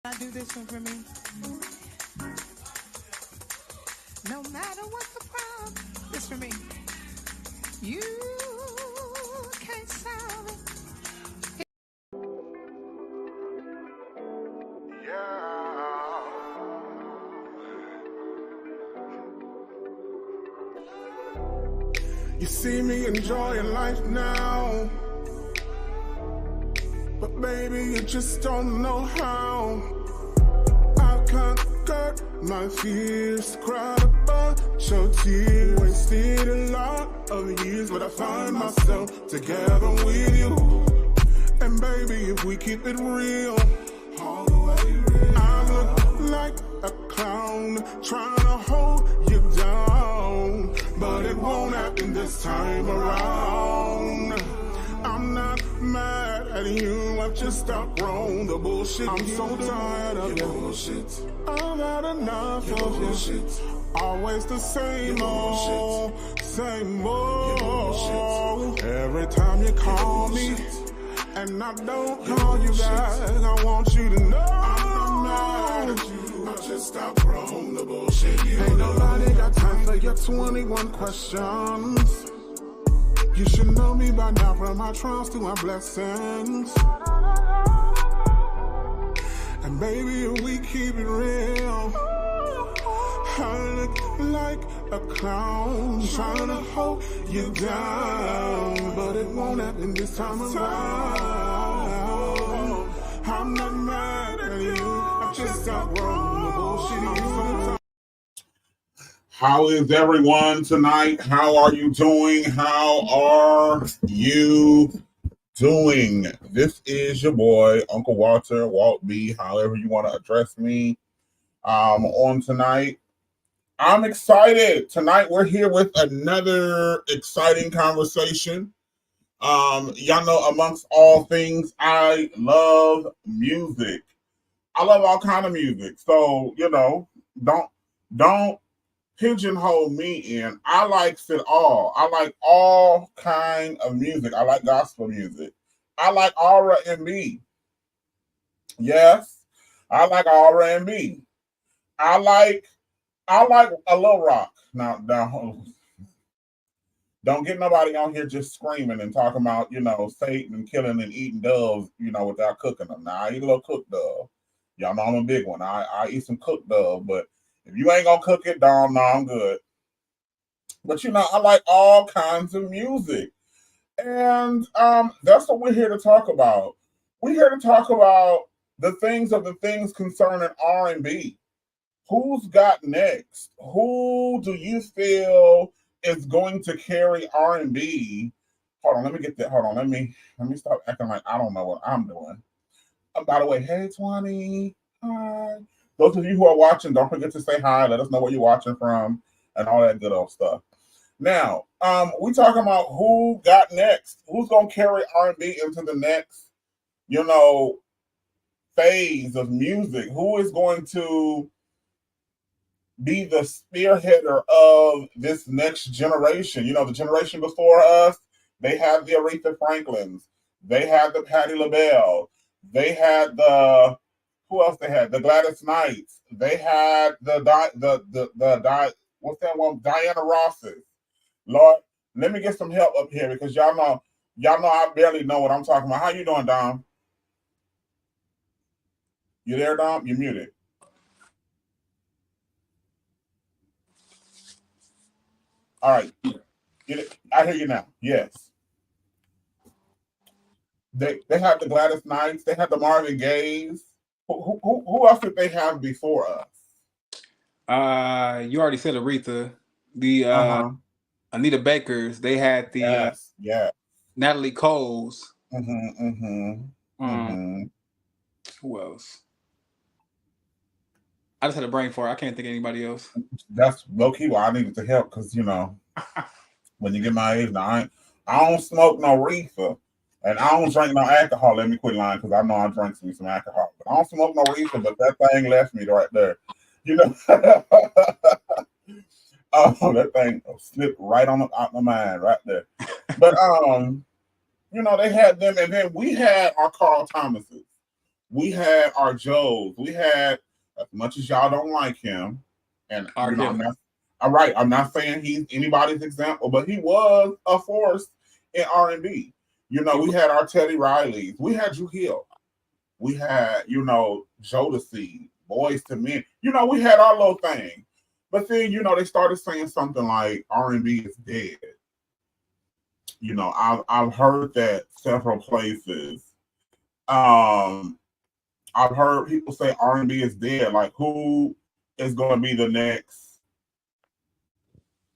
I do this one for me. No matter what the problem, this for me. You can't solve it. You see me enjoying life now, but baby, you just don't know how. I've conquered my fears, cried a bunch of tears, wasted a lot of years, but I find myself together with you. And baby, if we keep it real, all the way real, I look like a clown trying to hold you down, but it won't happen this time around. I'm not mad at you, I've just outgrown the bullshit. I'm so tired of your bullshit. I've had enough of your shit. Always the same old, same old. Every time you call me, and I don't call you back, I want you to know I'm not mad at you. I just outgrown the bullshit. Ain't nobody got time for your 21 questions. You should know me by now, from my trials to my blessings. And baby, if we keep it real, I look like a clown trying to hold you down, but it won't happen this time around. I'm not mad at you, I just outgrown the bullshit. How is everyone tonight? How are you doing? How are you doing? This is your boy, Uncle Walter, Walt B, however you want to address me on tonight. I'm excited. Tonight we're here with another exciting conversation. Y'all know, amongst all things, I love music. I love all kind of music. So, don't pigeonhole me in. I likes it all. I like all kind of music. I like gospel music. I like R&B. Yes, I like R&B. I like a little rock. Now, don't get nobody on here just screaming and talking about, Satan and killing and eating doves, without cooking them. Now, I eat a little cooked dove. Y'all know I'm a big one. I eat some cooked dove, but if you ain't gonna cook it, no, I'm good. But I like all kinds of music. And that's what we're here to talk about. We're here to talk about the things concerning R&B. Who's got next? Who do you feel is going to carry R&B? Hold on, let me get that. Hold on, let me stop acting like I don't know what I'm doing. By the way, hey 20, hi. Those of you who are watching, don't forget to say hi. Let us know where you're watching from and all that good old stuff. Now, we talking about who got next. Who's going to carry R&B into the next, phase of music? Who is going to be the spearheader of this next generation? The generation before us, they had the Aretha Franklins. They had the Patti LaBelle. They had the... Who else they had? The Gladys Knights. They had what's that one? Diana Ross's. Lord, let me get some help up here because y'all know I barely know what I'm talking about. How you doing, Dom? You there, Dom? You muted. All right. I hear you now. Yes. They had the Gladys Knights. They had the Marvin Gayes. Who else did they have before us? You already said Aretha. The Anita Bakers. They had the Natalie Coles. Who else? I just had a brain fart. I can't think of anybody else. That's low key why I needed to help because when you get my age now, I don't smoke no reefer. And I don't drink no alcohol. Let me quit lying because I know I drank some alcohol. But I don't smoke no reefer, but that thing left me right there. Oh, that thing slipped right out my mind right there. But they had them, and then we had our Carl Thomases. we had our Joes. We had, as much as y'all don't like him, and you know, I'm not all right. I'm not saying he's anybody's example, but he was a force in R&B. You know, we had our Teddy Rileys. We had Drew Hill. We had, you know, Jodeci, Boys to Men. You know, we had our little thing. But then, you know, they started saying something like R&B is dead. You know, I've heard that several places. I've heard people say R&B is dead. Like, who is going to be the next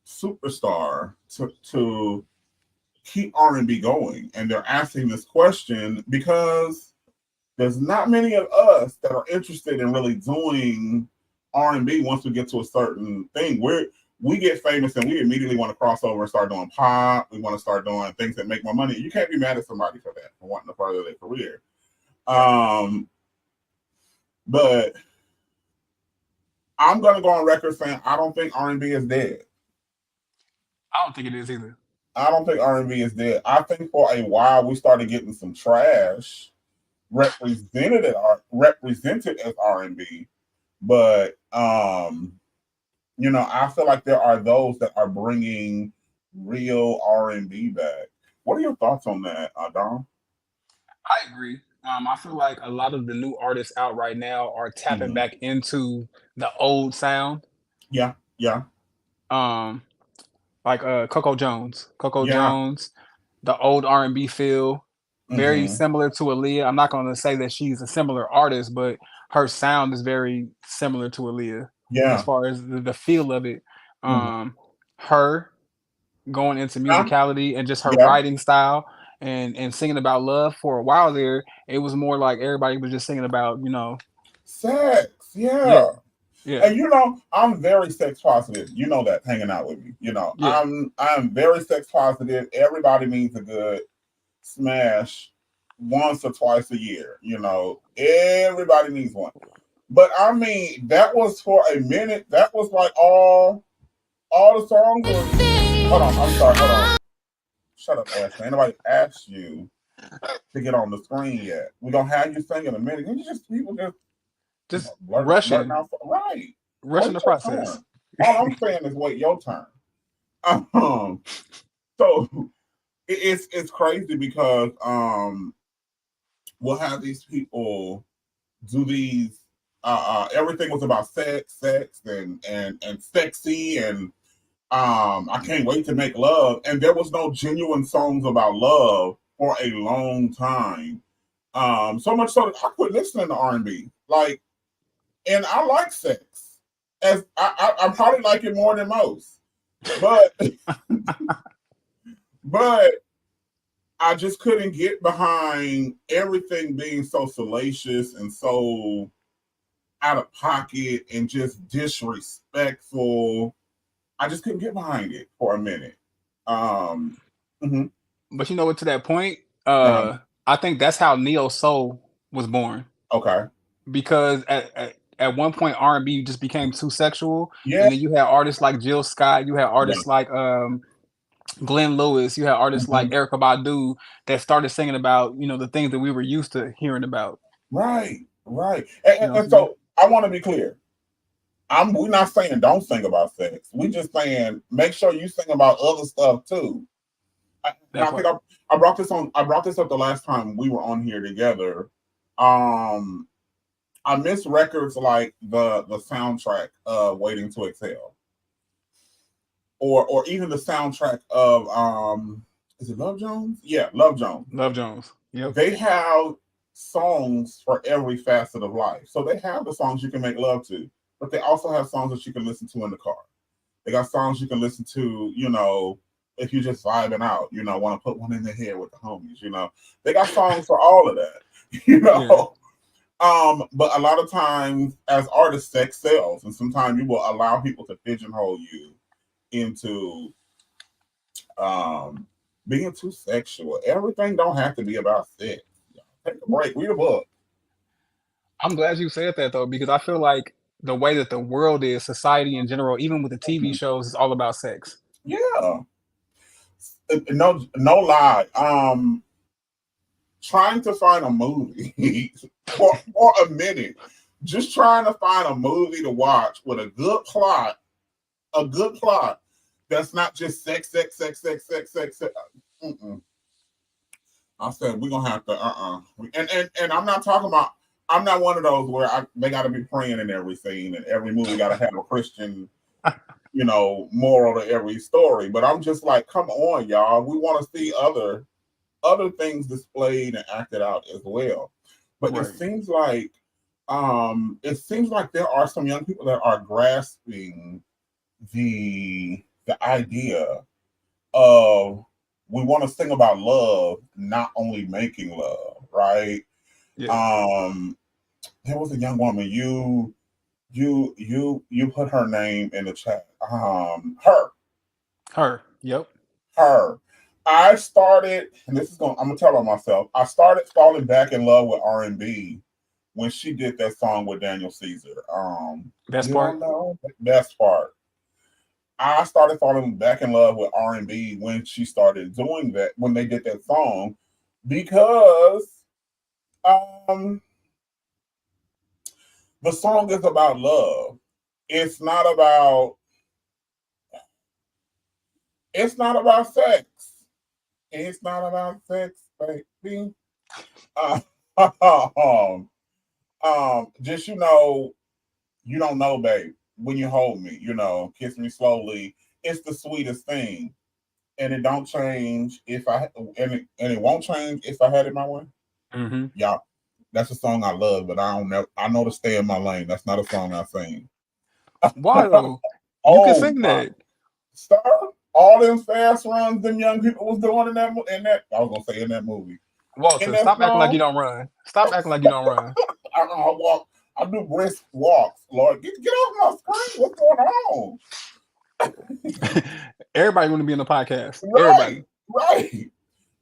superstar to keep R&B going? And they're asking this question because there's not many of us that are interested in really doing R&B once we get to a certain thing. We get famous and we immediately want to cross over and start doing pop. We want to start doing things that make more money. You can't be mad at somebody for that, for wanting to further their career. But I'm gonna go on record saying I don't think R&B is dead. I don't think it is either. I don't think R&B is dead. I think for a while we started getting some trash represented as R&B, but you know, I feel like there are those that are bringing real R&B back. What are your thoughts on that, Dom? I agree. I feel like a lot of the new artists out right now are tapping back into the old sound. Yeah. Like Coco Jones. Jones, the old R&B feel, very similar to Aaliyah. I'm not going to say that she's a similar artist, but her sound is very similar to Aaliyah. Yeah. As far as the feel of it. Her going into musicality and just her writing style. And singing about love for a while there, it was more like everybody was just singing about, you know, sex. Yeah. And you know, I'm very sex positive. You know that, hanging out with me. You know, I'm very sex positive. Everybody needs a good smash once or twice a year. You know, everybody needs one. But I mean, that was for a minute. That was like all the songs. Hold on, I'm sorry. Hold on. Shut up, Ashley. Ain't nobody asked you to get on the screen yet. We're gonna have you sing in a minute. You just rushing. Right. Rushing the process. Turn. All I'm saying is wait your turn. So it's crazy because we'll have these people do these everything was about sex and sexy and I can't wait to make love. And there was no genuine songs about love for a long time. So much so that I quit listening to R&B. Like, and I like sex. As I probably like it more than most. But but I just couldn't get behind everything being so salacious and so out of pocket and just disrespectful. I just couldn't get behind it for a minute. But you know what? To that point, I think that's how neo soul was born. Okay. Because at one point R&B just became too sexual. Yeah. And then you had artists like Jill Scott. You had artists like Glenn Lewis. You had artists like Erykah Badu that started singing about, you know, the things that we were used to hearing about. Right. And so I want to be clear. We're not saying don't sing about sex. We just saying make sure you sing about other stuff too. I think I brought this up the last time we were on here together. I miss records like the soundtrack of Waiting to Exhale. Or even the soundtrack of is it Love Jones? Yeah, Love Jones. Love Jones. Yep. They have songs for every facet of life. So they have the songs you can make love to. But they also have songs that you can listen to in the car. They got songs you can listen to, you know, if you're just vibing out, you know, want to put one in the head with the homies, you know. They got songs for all of that, you know. Yeah. But a lot of times as artists, sex sells. And sometimes you will allow people to pigeonhole you into being too sexual. Everything don't have to be about sex. Take a break, read a book. I'm glad you said that, though, because I feel like the way that the world is, society in general, even with the TV shows, is all about sex. Yeah. No lie. trying to find a movie for a minute, just trying to find a movie to watch with a good plot that's not just sex, sex, sex, sex, sex, sex. sex. Mm-mm. I said we're gonna have to and I'm not talking about. I'm not one of those where they got to be praying in every scene and every movie got to have a Christian, moral to every story. But I'm just like, come on, y'all. We want to see other things displayed and acted out as well. But Right. it seems like there are some young people that are grasping the idea of we want to sing about love, not only making love, right? Yeah. There was a young woman. You put her name in the chat. Her. Yep. Her. I started, and I'm gonna tell on myself. I started falling back in love with R&B when she did that song with Daniel Caesar. Best You part. don't know best part. I started falling back in love with R&B when she started doing that, when they did that song, because um the song is about love. It's not about it's not about sex. It's not about sex, baby. Uh, just you don't know, babe. When you hold me, kiss me slowly. It's the sweetest thing, and it don't change if I and it won't change if I had it my way. Mm-hmm. Yeah, that's a song I love, but I don't know. I know to stay in my lane. That's not a song I sing. Why though? You can Oh sing my that. star! All them fast runs them young people was doing in that. I was gonna say in that movie. In Walter, that stop acting like you song, don't run. Stop acting like you don't run. I walk. I do brisk walks. Lord, get off my screen. What's going on? Everybody want to be in the podcast. Right, Everybody. right.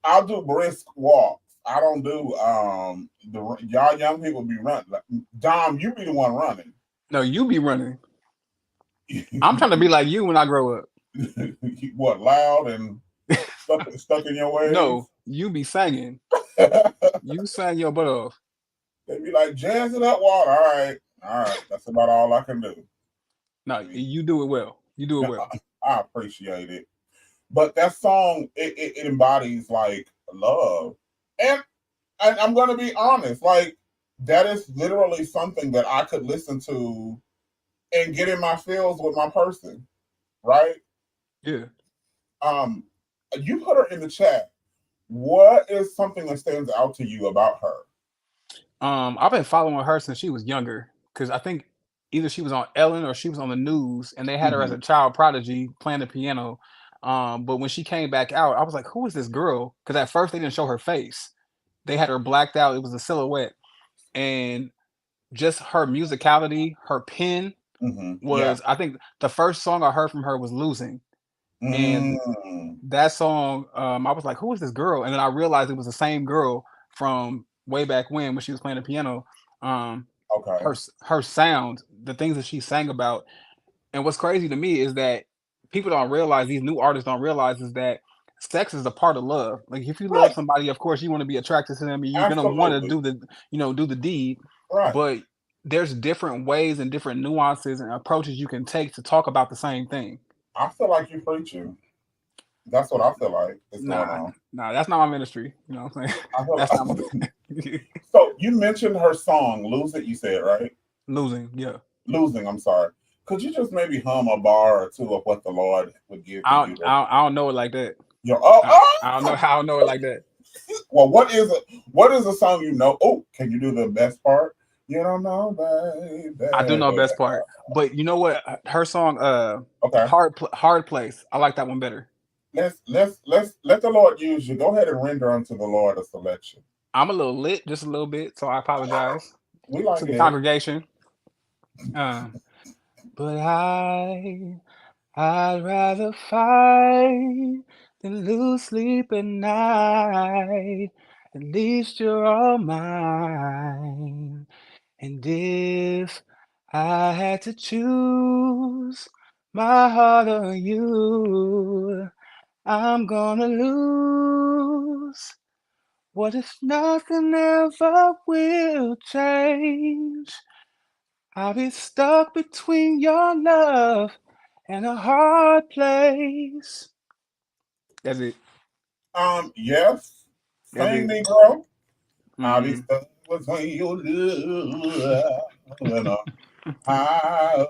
I'll do brisk walks. I don't do y'all young people be running. Like, Dom, you be the one running. No, you be running. I'm trying to be like you when I grow up. What, loud and stuck in your ways? No, you be singing. You sang your butt off. They be like, jazz it up, water. All right. That's about all I can do. No, you do it well. You do it well. I appreciate it. But that song, it embodies like love. And I'm gonna be honest, like that is literally something that I could listen to and get in my feels with my person, right? Yeah. You put her in the chat. What is something that stands out to you about her? I've been following her since she was younger because I think either she was on Ellen or she was on the news, and they had her as a child prodigy playing the piano. But when she came back out, I was like, "Who is this girl?" Because at first they didn't show her face; they had her blacked out. It was a silhouette, and just her musicality, her pen Yeah. was. I think the first song I heard from her was "Losing," and Mm. that song, I was like, "Who is this girl?" And then I realized it was the same girl from way back when she was playing the piano. Um, Okay. her sound, the things that she sang about, and what's crazy to me is that people don't realize, these new artists don't realize, is that sex is a part of love. Like if you love Right. somebody, of course you want to be attracted to them, and you're gonna want to Absolutely. do the deed. Right. But there's different ways and different nuances and approaches you can take to talk about the same thing. I feel like you're preaching. That's what I feel like is going on. Nah, that's not my ministry. You know what I'm saying? I feel That's not like, my so you mentioned her song, Lose It, you said, right? Losing, yeah. Losing, I'm sorry. Could you just maybe hum a bar or two of what the Lord would give to you? I don't know it like that. I don't know how I know it like that. Well, what is a song you know? Oh, can you do the best part? You don't know, baby. I do know best part, but you know what? Her song, okay, hard place. I like that one better. Let's let the Lord use you. Go ahead and render unto the Lord a selection. I'm a little lit, just a little bit, so I apologize We like to the it. congregation. But I'd rather fight than lose sleep at night. At least you're all mine. And if I had to choose my heart or you, I'm gonna lose What if nothing ever will change? I'll be stuck between your love and a hard place. That's it. Yes. That's Sing, it. Negro. I'll be Mm-hmm. stuck between your love and a high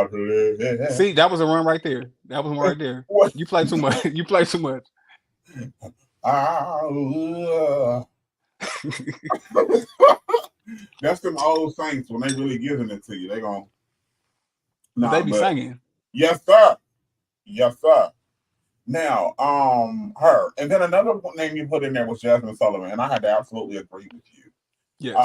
place. See, that was a run right there. That was one right there. What? You play too much. You play too much. That's them old saints when they really giving it to you. They gon' But they nah, be but singing. yes, sir. Yes, sir. Now, her, and then another name you put in there was Jasmine Sullivan, and I had to absolutely agree with you. Yes.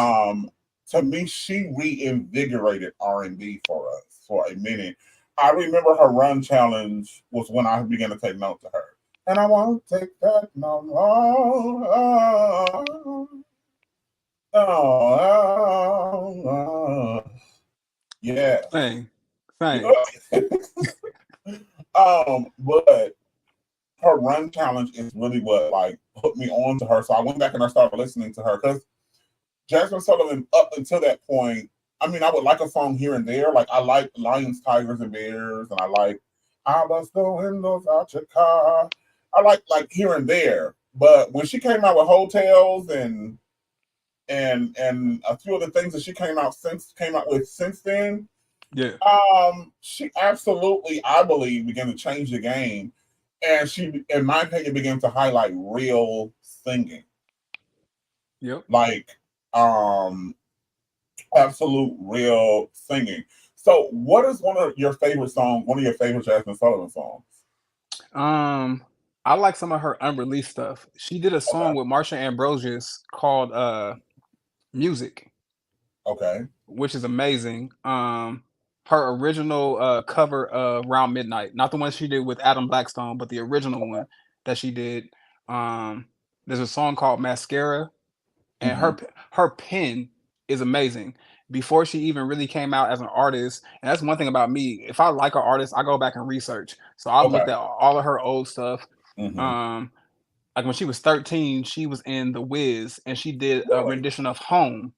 To me, she reinvigorated R&B for us for a minute. I remember her run challenge was when I began to take note to her, and I won't take that no more. Yeah. Sing. Sing. But her run challenge is really what like put me on to her. So I went back and I started listening to her because Jasmine Sullivan, up until that point, I mean, I would like a song here and there. Like I like Lions, Tigers, and Bears, and I like I bust the windows out your car. I like here and there. But when she came out with Hotels and a few of the things that she came out with since then, Yeah. she absolutely, I believe, began to change the game. And she, in my opinion, began to highlight real singing. Yep. Like absolute real singing. So what is one of your favorite Jasmine Sullivan songs? I like some of her unreleased stuff. She did a song Okay. with Marsha Ambrosius called Music, Okay. which is amazing. Her original cover of Round Midnight, not the one she did with Adam Blackstone, but the original one that she did. There's a song called Mascara, and her pen is amazing. Before she even really came out as an artist, and that's one thing about me. If I like an artist, I go back and research. So I've Okay. looked at all of her old stuff. Mm-hmm. Like when she was 13, she was in The Wiz, and she did a Really? rendition of Home.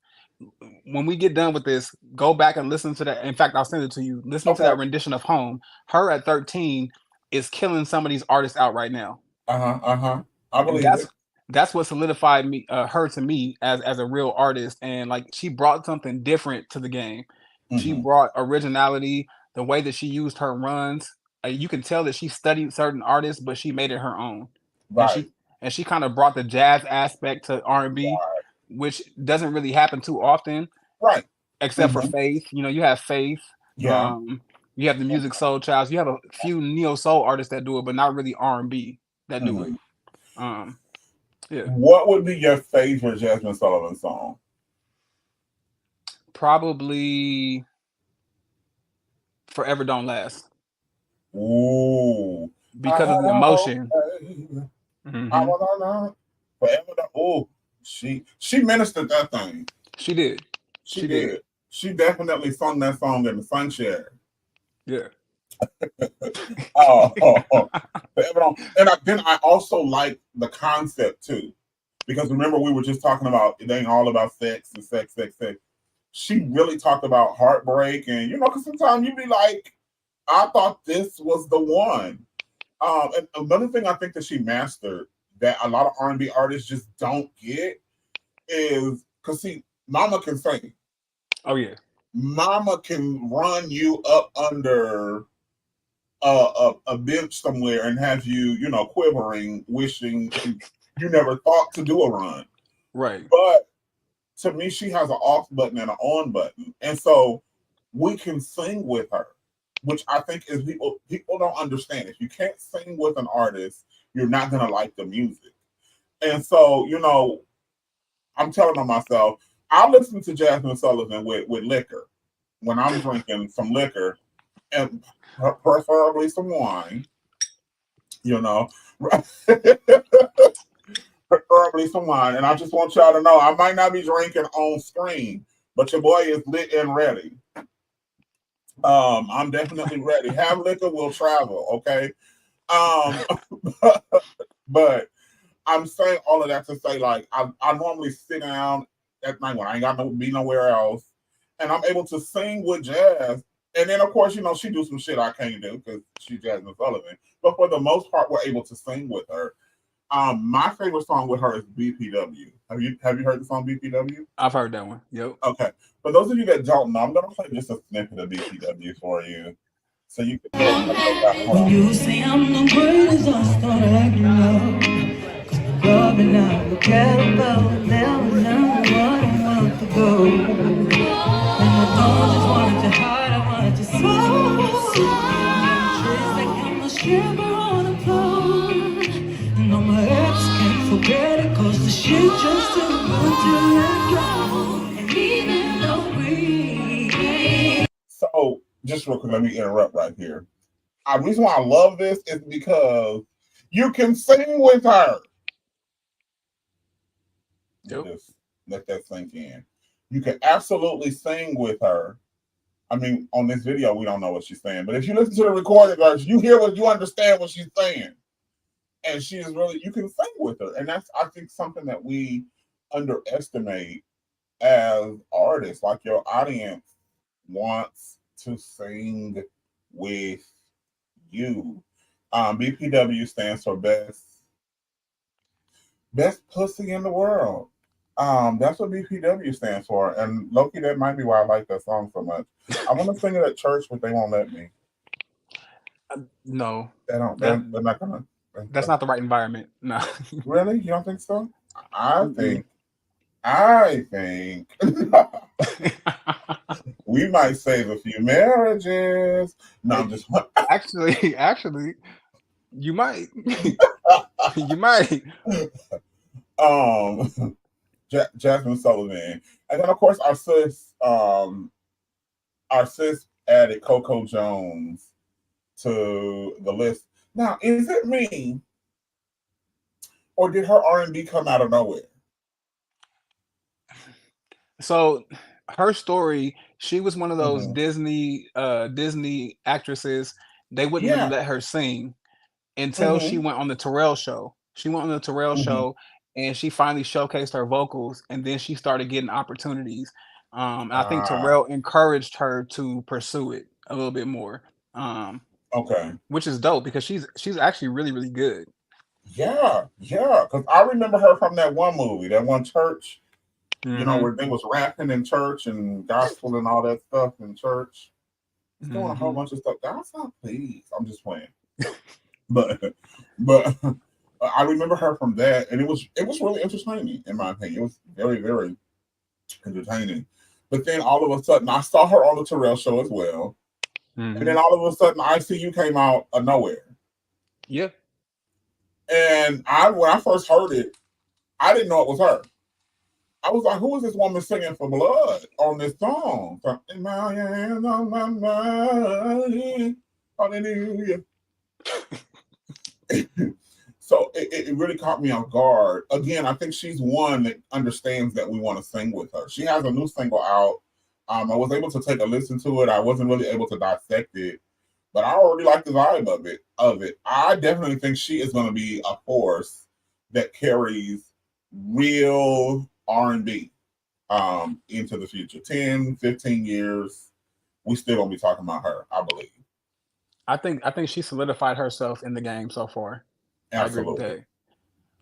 When we get done with this, go back and listen to that. In fact, I'll send it to you. Listen to Okay. that rendition of Home. Her at 13 is killing some of these artists out right now. I And believe it. that's what solidified me her to me as a real artist. And like she brought something different to the game. She Mm-hmm. brought originality, the way that she used her runs. You can tell that she studied certain artists, but she made it her own. Right. And she kind of brought the jazz aspect to R&B, Right. which doesn't really happen too often, Right. except for Faith. You know, you have Faith. Yeah. You have the Music Soul Childs. You have a few neo soul artists that do it, but not really R&B that do it. Yeah. What would be your favorite Jasmine Sullivan song? Probably Forever Don't Last. Ooh. Because of the emotion. I wanna know. Forever. Oh, she ministered that thing. She did. She did. She definitely sung that song in the sunshine. Yeah. And then I also like the concept too, because remember we were just talking about it ain't all about sex and sex. She really talked about heartbreak, and because sometimes you be like, I thought this was the one. And another thing I think that she mastered that a lot of R&B artists just don't get is because see, Mama can sing. Oh yeah. Mama can run you up under a bench somewhere and have you, quivering, wishing you never thought to do a run. Right. But to me, she has an off button and an on button. And so we can sing with her, which I think is people don't understand. If you can't sing with an artist, you're not going to like the music. And so, I'm telling on myself, I listen to Jasmine Sullivan with liquor when I'm drinking some liquor, and preferably some wine, preferably some wine. And I just want y'all to know, I might not be drinking on screen, but your boy is lit and ready. I'm definitely ready. Have liquor, we'll travel, okay? But I'm saying all of that to say, like, I normally sit down at night when I ain't got to be nowhere else, and I'm able to sing with Jazz. And then, of course, you know, she do some shit I can't do because she's Jasmine Sullivan. But for the most part, we're able to sing with her. My favorite song with her is BPW. Have you heard the song BPW? I've heard that one. Yep. Okay. For those of you that don't know, I'm gonna play just a snippet of BPW for you, so you can. When you say I'm the greatest, I start acting up. Love and I look at about never know what I want to go. And I don't just want to hide, I want to slow. Just like I'm a shiver on the floor. And all my ex can't forget it, cause the shit just too good to let go. And even though we. So, just real quick, let me interrupt right here. The reason why I love this is because you can sing with her. Yep. Just let that sink in. You can absolutely sing with her. I mean, on this video, we don't know what she's saying, but if you listen to the recorded version, you hear what you understand what she's saying. And she is really, you can sing with her. And that's, I think, something that we underestimate as artists. Like, your audience wants to sing with you. BPW stands for best pussy in the world. That's what BPW stands for. And Loki, that might be why I like that song so much. I want to sing it at church, but they won't let me. No. They don't. They're not gonna. That's not the right environment. No. Really? You don't think so? I think we might save a few marriages. No, I'm just actually, you might. You might. Jasmine Sullivan, and then of course our sis added Coco Jones to the list. Now, is it me, or did her R&B come out of nowhere? So her story, she was one of those Disney actresses. They wouldn't really let her sing until she went on the Terrell show. She went on the Terrell show and she finally showcased her vocals, and then she started getting opportunities. I think Terrell encouraged her to pursue it a little bit more. Okay. Which is dope because she's actually really, really good. Yeah. Because I remember her from that one movie, that one church, you know, where they was rapping in church and gospel and all that stuff in church. Doing a whole bunch of stuff. God's not pleased. I'm just playing. but I remember her from that, and it was really entertaining, in my opinion. It was very, very entertaining. But then all of a sudden, I saw her on the Terrell show as well. And then all of a sudden, ICU came out of nowhere. Yeah. And when I first heard it, I didn't know it was her. I was like, who is this woman singing for blood on this song? In my hands on my mind. Hallelujah. So it really caught me off guard. Again, I think she's one that understands that we want to sing with her. She has a new single out. I was able to take a listen to it. I wasn't really able to dissect it, but I already like the vibe of it. I definitely think she is going to be a force that carries real R&B into the future. 10, 15 years, we still going to be talking about her, I believe. I think she solidified herself in the game so far. Absolutely.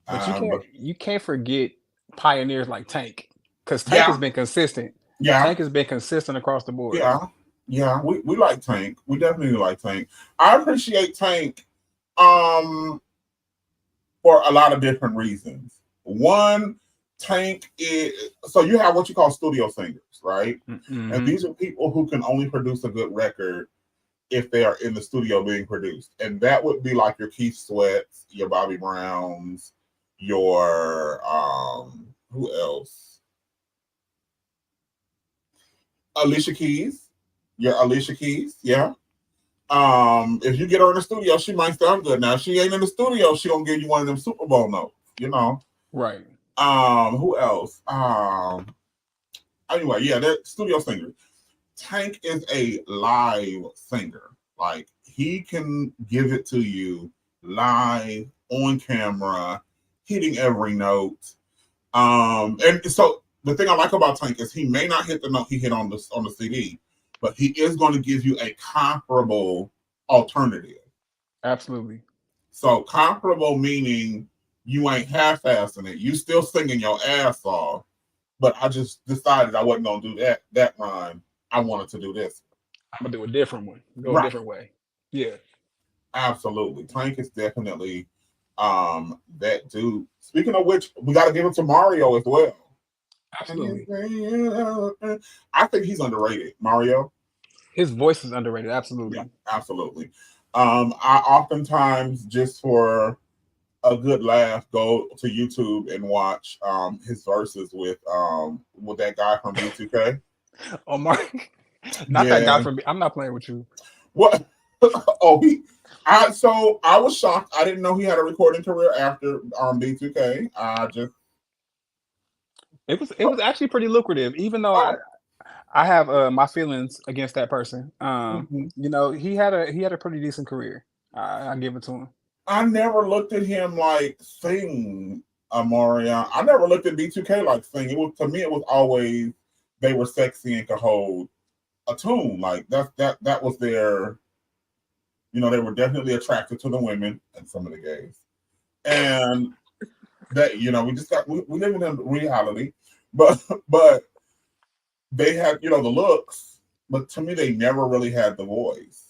I agree with that. But you can't forget pioneers like Tank, because Tank has been consistent. Yeah, Tank has been consistent across the board. Yeah. We like Tank. We definitely like Tank. I appreciate Tank for a lot of different reasons. One, Tank is, so you have what you call studio singers, right? And these are people who can only produce a good record if they are in the studio being produced. And that would be like your Keith Sweats, your Bobby Browns, your who else? Alicia Keys. Your Alicia Keys, yeah. If you get her in the studio, she might sound good. Now, if she ain't in the studio, she gonna give you one of them Super Bowl notes, you know. Right. Who else? Anyway, yeah, they're studio singers. Tank is a live singer. Like, he can give it to you live on camera. hitting every note. And so the thing I like about Tank is he may not hit the note he hit on the CD, but he is going to give you a comparable alternative. Absolutely. So comparable meaning you ain't half-assing it. You still singing your ass off, but I just decided I wasn't gonna do that line. I wanted to do this. I'm gonna do a different one. Go Right. a different way. Yeah. Absolutely. Tank is definitely that dude. Speaking of which, we gotta give it to Mario as well. Absolutely. I think he's underrated, Mario. His voice is underrated. Absolutely. Yeah, absolutely. I oftentimes, just for a good laugh, go to YouTube and watch his verses with that guy from B2K. Oh, Mark. Not that guy from. I'm not playing with you. What? Oh, I was shocked. I didn't know he had a recording career after B2K. It was actually pretty lucrative, even though I have my feelings against that person. You know, he had a pretty decent career. I give it to him. I never looked at him like sing, Mario. I never looked at B2K like sing. To me, it was always they were sexy and could hold a tune. Like that was their. You know, they were definitely attracted to the women and some of the gays, and that we live in a reality, but they had the looks, but to me they never really had the voice.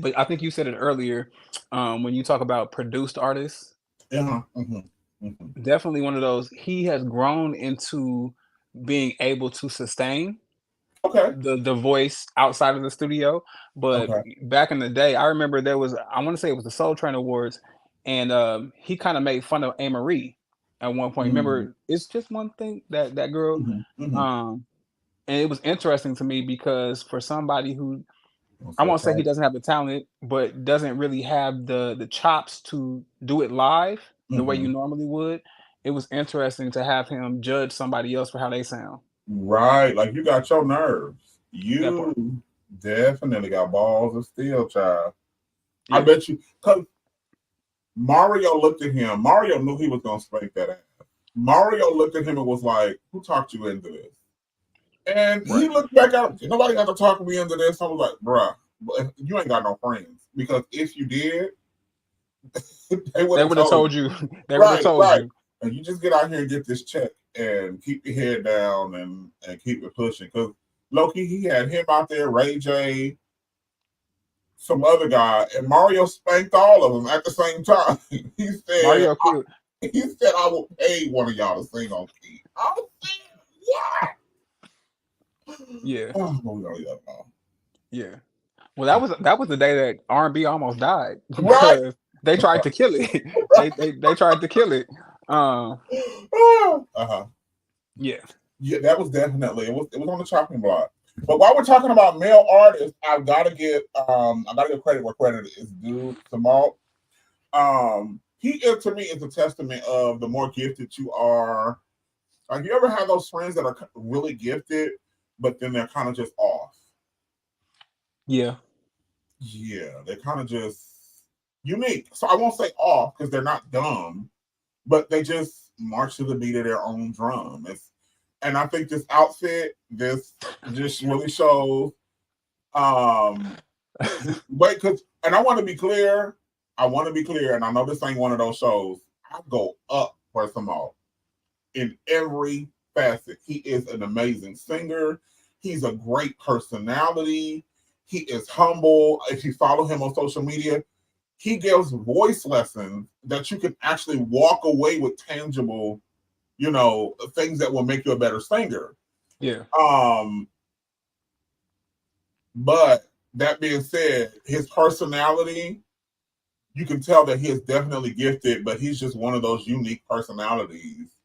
But I think you said it earlier when you talk about produced artists. Yeah, definitely one of those. He has grown into being able to sustain. Okay. The voice outside of the studio, but back in the day, I remember I want to say it was the Soul Train Awards, and he kind of made fun of Amerie at one point. Remember, it's just one thing that girl, and it was interesting to me because for somebody who I won't say he doesn't have the talent, but doesn't really have the chops to do it live the way you normally would. It was interesting to have him judge somebody else for how they sound. Right, like you got your nerves. You definitely got balls of steel, child. Yeah. I bet you, because Mario looked at him. Mario knew he was gonna spank that ass. Mario looked at him and was like, "Who talked you into this?" And he looked back at him. Nobody got to talk me into this. I was like, "Bruh, you ain't got no friends, because if you did, they would have told you. They would have told you. And you just get out here and get this check and keep your head down and keep it pushing." Because Loki, he had him out there, Ray J, some other guy, and Mario spanked all of them at the same time. He said, Mario cute. He said, "I will pay one of y'all to sing on key." I was saying, yeah. Oh, yeah. Well, that was the day that R&B almost died because they tried to kill it. they tried to kill it. Yeah. Yeah, that was definitely it was on the chopping block. But while we're talking about male artists, I've got to give credit where credit is due to Malt. He is, to me, is a testament of the more gifted you are. Like, you ever have those friends that are really gifted, but then they're kind of just off? Yeah. Yeah, they're kind of just unique. So I won't say off because they're not dumb, but they just march to the beat of their own drum. And I think this outfit, this just really shows. And I want to be clear. And I know this ain't one of those shows. I go up for some more in every facet. He is an amazing singer. He's a great personality. He is humble. If you follow him on social media, he gives voice lessons that you can actually walk away with tangible, things that will make you a better singer. Yeah. But that being said, his personality, you can tell that he is definitely gifted, but he's just one of those unique personalities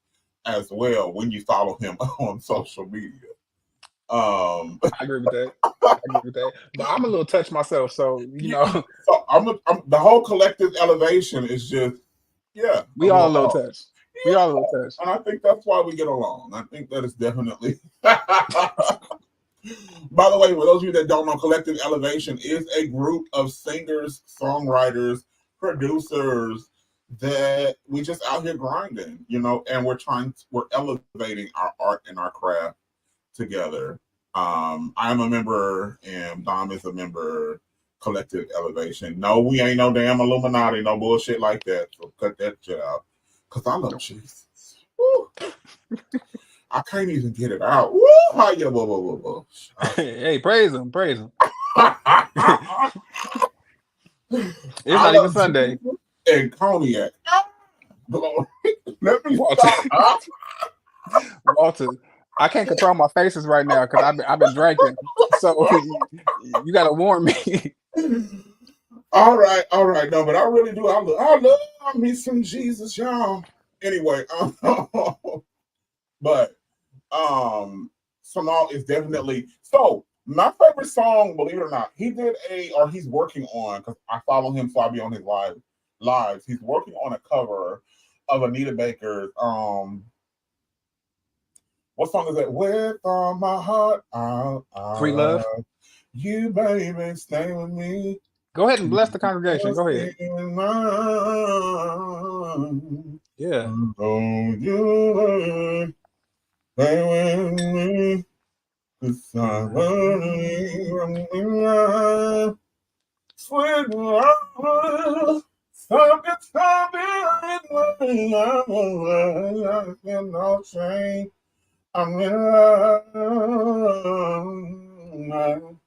as well when you follow him on social media. I agree with that. But I'm a little touched myself, so So I'm the whole collective elevation is just we all a little touched. We all a little touched, and I think that's why we get along. I think that is definitely. By the way, for those of you that don't know, Collective Elevation is a group of singers, songwriters, producers, that we just out here grinding, and we're elevating our art and our craft together. I'm a member and Dom is a member, Collective Elevation. No, we ain't no damn Illuminati, no bullshit like that. So cut that shit out. Cause I love Jesus. Woo. I can't even get it out. Woo! Hey, praise him. It's not even Sunday. And cognac. Let me stop. Walter, I can't control my faces right now because I've been drinking. So you gotta warn me. All right. No, but I really do. I love me some Jesus, y'all. Anyway, but Samal is definitely so. My favorite song, believe it or not, he's working on, because I follow him, so I'll be on his lives. He's working on a cover of Anita Baker's what song is that? With all my heart, Free Love. You, baby, stay with me. Go ahead and bless the congregation. Go ahead. Yeah. You stay with me. Sweet love, stop it, no change. I'm in love.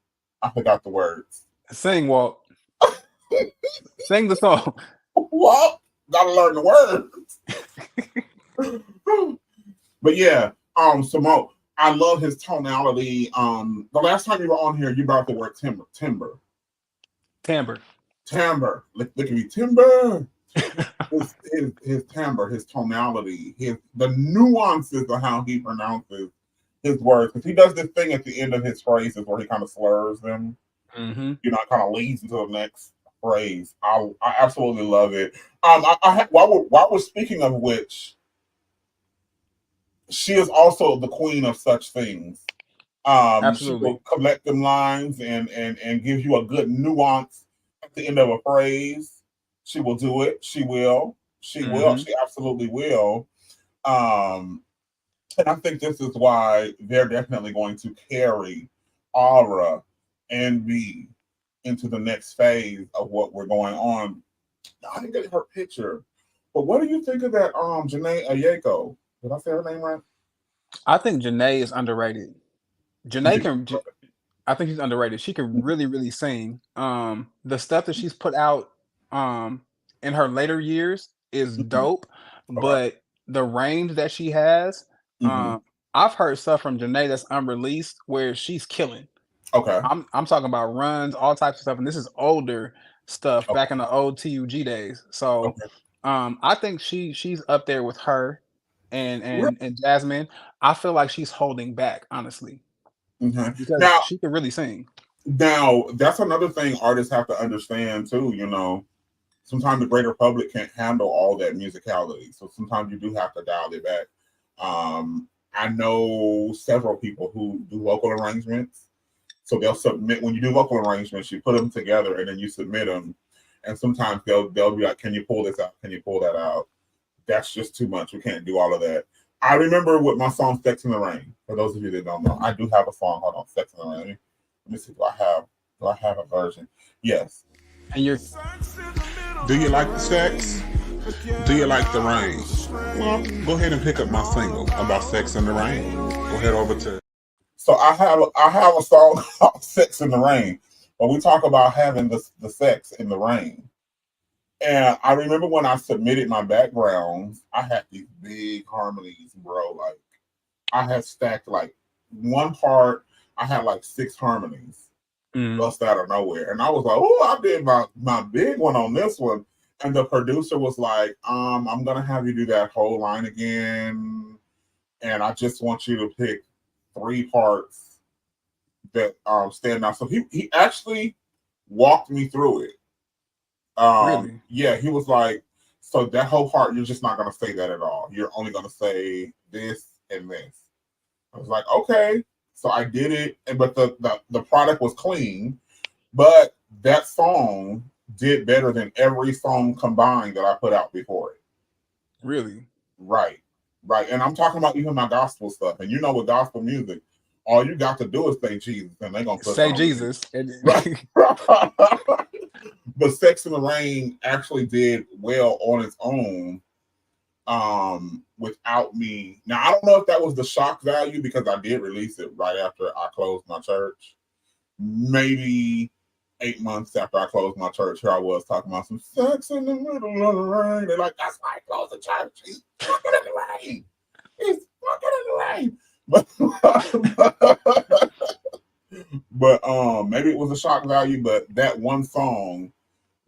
I forgot the words. Sing, Walt. Sing the song. Walt, gotta learn the words. But yeah, Simone, I love his tonality. The last time you were on here, you brought the word timbre. Look at me, timbre. his timbre, his tonality, the nuances of how he pronounces his words, because he does this thing at the end of his phrases where he kind of slurs them. Mm-hmm. Kind of leads into the next phrase. I absolutely love it. While we're speaking of which, she is also the queen of such things. She will collect them lines and give you a good nuance at the end of a phrase. She will do it. She will. She absolutely will. And I think this is why they're definitely going to carry Aura and B into the next phase of what we're going on. I didn't get her picture, but what do you think of that Janae Ayeko? Did I say her name right? I think Janae is underrated. I think she's underrated. She can really, really sing. The stuff that she's put out in her later years is dope, but the range that she has, I've heard stuff from Janae that's unreleased where she's killing. Okay. I'm talking about runs, all types of stuff, and this is older stuff back in the old TUG days. So I think she's up there with her and Jasmine. I feel like she's holding back, honestly. Because now, she can really sing. Now, that's another thing artists have to understand too, Sometimes the greater public can't handle all that musicality. So sometimes you do have to dial it back. I know several people who do vocal arrangements. So they'll submit, when you do vocal arrangements, you put them together and then you submit them. And sometimes they'll be like, can you pull this out? Can you pull that out? That's just too much. We can't do all of that. I remember with my song Sex in the Rain. For those of you that don't know, I do have a song. Hold on, Sex in the Rain. Let me see. Do I have a version? Yes. And you're. Do you like the sex? Do you like the rain? Well, go ahead and pick up my single about sex in the rain. Go head over to. So I have a song called Sex in the Rain, but we talk about having the sex in the rain. And I remember when I submitted my backgrounds, I had these big harmonies, bro. Like I had stacked like one part, I had like 6 harmonies bust out of nowhere. And I was like, oh, I did my big one on this one. And the producer was like, I'm gonna have you do that whole line again. And I just want you to pick 3 parts that stand out. So he actually walked me through it. Really? Yeah, he was like, so that whole part, you're just not going to say that at all. You're only going to say this and this. I was like, okay. So I did it, but the product was clean. But that song did better than every song combined that I put out before it. Really? Right. And I'm talking about even my gospel stuff. And you know, with gospel music, all you got to do is say Jesus, and they're gonna put say Jesus. Right. But Sex in the Rain actually did well on its own, without me. Now, I don't know if that was the shock value because I did release it right after I closed my church. Maybe 8 months after I closed my church, here I was talking about some sex in the middle of the rain. They're like, that's why I closed the church. He's fucking in the rain. He's fucking in the rain. But maybe it was a shock value, but that one song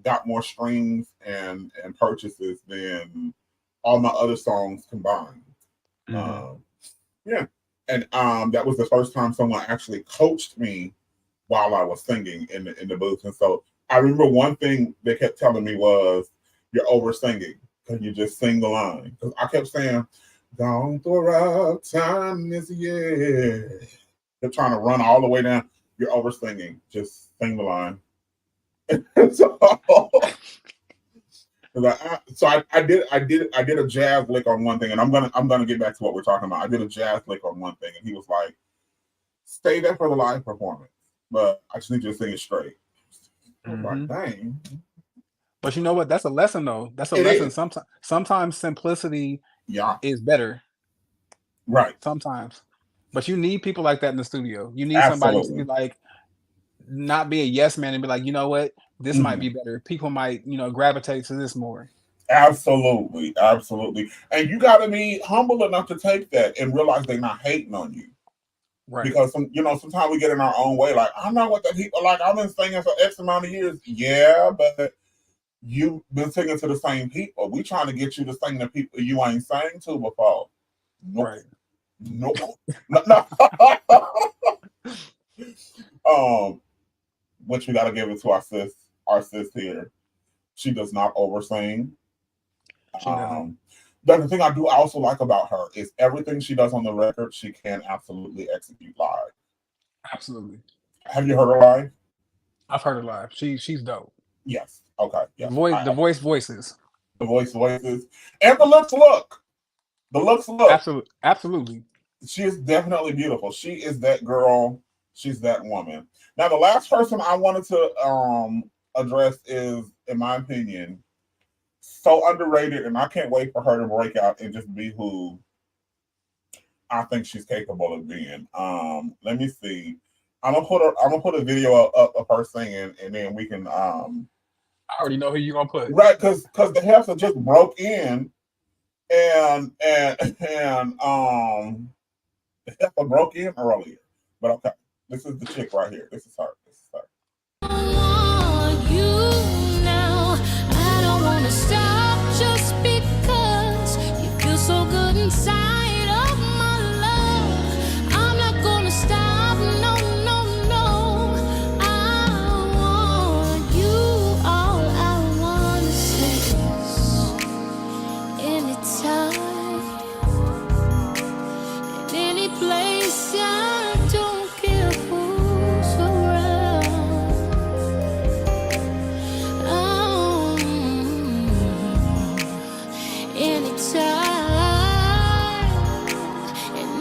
got more streams and purchases than all my other songs combined. Yeah. And that was the first time someone actually coached me while I was singing in the booth. And so I remember one thing they kept telling me was, you're over singing. Can you just sing the line? Because I kept saying, gone through a rough time this year. They're trying to run all the way down. You're over singing. Just sing the line. So I did a jazz lick on one thing, and I'm gonna get back to what we're talking about. I did a jazz lick on one thing, and he was like, "Stay there for the live performance, but I just need you to sing it straight." I'm like, dang. But you know what? That's a lesson, though. That's a lesson. Sometimes simplicity is better. Right. Sometimes. But you need people like that in the studio. You need somebody to be like, not be a yes man and be like, you know what? This might be better. People might, gravitate to this more. Absolutely. And you got to be humble enough to take that and realize they're not hating on you. Right. Because sometimes we get in our own way. Like, I know what the people like. I've been singing for X amount of years. Yeah, but you've been singing to the same people. We trying to get you to sing to people you ain't sang to before. Nope. Right. Nope. Which we got to give it to our sis here. She does not oversing. She doesn't. The thing I do also like about her is everything she does on the record, she can absolutely execute live. Absolutely. Have you heard her live? I've heard her live. She's dope. Yes. Okay. Yes. The voices. The voices. And the looks look. The looks look. Absolutely. She is definitely beautiful. She is that girl. She's that woman. Now, the last person I wanted to address is, in my opinion, so underrated, and I can't wait for her to break out and just be who I think she's capable of being. Let me see. I'm gonna put a video up of her singing, and then we can. I already know who you're gonna put. Right, because the Hefner just broke in, and the Hefner broke in earlier. But okay, this is the chick right here. This is her. Stop just because you feel so good inside of my love. I'm not gonna stop, no. I want you, all I want is anytime, in any place, I don't care who's around. In